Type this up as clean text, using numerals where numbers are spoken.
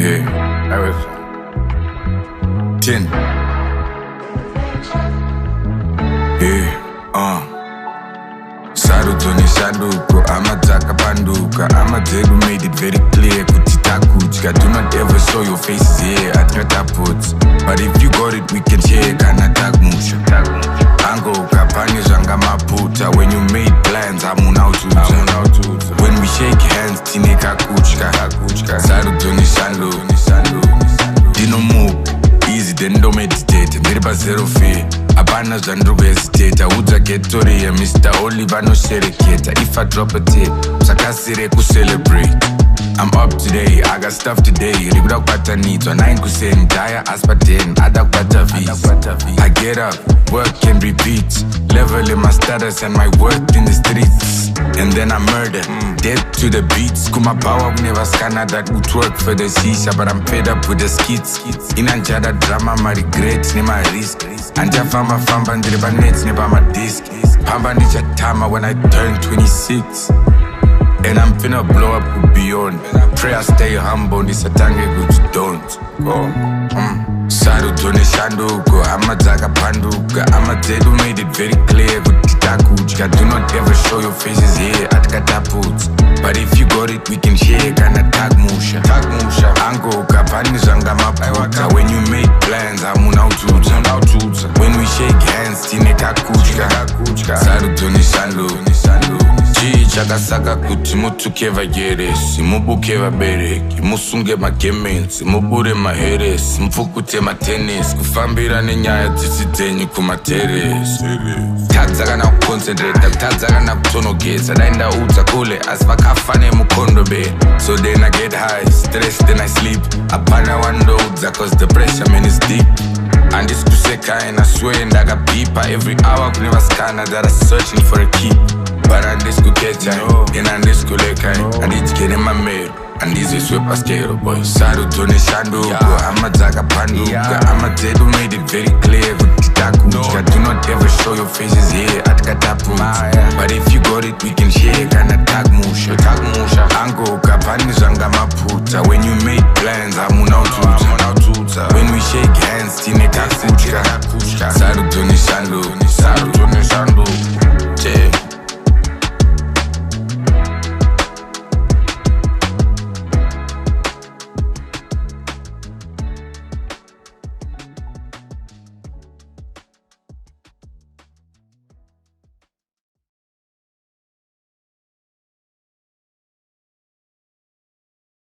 Yeah, I was 10. Yeah, Sarudzo ni Shanduko, amadzaka panduka. Amadzedu made it very clear kuti takudya. Do not ever show your faces here at Kataput. But if you got it, we can share kana takmusha. Angoka pani zvanga maputa. When you made plans, hamuna utudza. When we shake hands, tine kakutya. Sarudzo ni Shanduko. Dino move, easy then don't meditate. Ndiri pa zero fear. Apana zvandiri hesitate. Udza getoriya Mr. Oliver noshereketa. If I drop a tape, sakasire ku celebrate. I'm up today, I got stuff today. Rikuda kupata nidzwa 9 kuseni daya aspa 10 ada kupata visa. I get up, work and repeat. Level in my status and my worth in the streets. And then I murder, death to the beats. Kumabawa never scanner that would work for the shisha. But I'm fed up with the skits. Inanjada drama, my regrets, ne my risk. Anja famba ndiri pa nets, ne pa my disc. Pamba ndichatama when I turn 26. And I'm finna blow up beyond. Pray I stay humble, ndisatange kuti don't go. Sarudzo ni Shanduko, amadzaka panduka. Amadzedu made it very clear kuti takudya. Do not ever show your faces here at Kataput. But if you got it, we can share kana takmusha. Angoka pani zvanga maputa. When you make plans, hamuna utudza. When we shake hands, tine kakutya. Sarudzo ni Shanduko. Chakasaka kuti mutuke vageresi, mubuke vabereki, musunge magemensi, mubure maheresi, mupfukute matenesi, kufambira nenyaya dzisi dzenyu kumateresi. Tadza kana kuconcentrata, tadza kana kutonogeza. Dai ndaudza kule asi vakafa nemukondobe. So then I get high, stress then I sleep. Apana wandoudza cause the pressure man is deep. Andisi kuseka and I swear ndakabipa. Every hour kune vasikana that are searching for a key. But andisi kukecha, and andisi kuleka. Andityene mamero, andiziswe paskero boy. Sarudzo ni Shanduko, amadzaka panduka. Amadzedu made it very clear kuti takudya. Do not ever show your faces here at Kataput. But if you got it, we can share kana takmusha. Angoka pani zvanga maputa. When you made plans, hamuna utudza. When we shake hands, tine kakutya. Sarudzo ni Shanduko.